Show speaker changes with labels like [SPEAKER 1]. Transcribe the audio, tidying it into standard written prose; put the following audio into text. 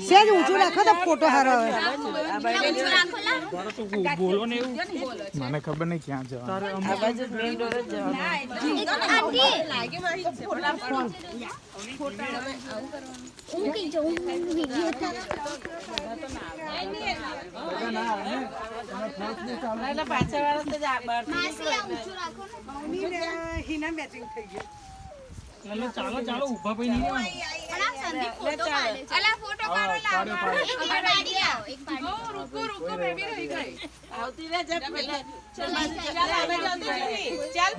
[SPEAKER 1] સેજ ઊંચું રાખો તો ફોટો હારો
[SPEAKER 2] બોલો ને એવું મને ખબર નહીં ક્યાં જવાનું
[SPEAKER 1] આ બાજુ મેઇન ડોર જ
[SPEAKER 2] ચાલો ચાલો ઉભા પઈ નહીં
[SPEAKER 3] આવતી રે જબ ચાલ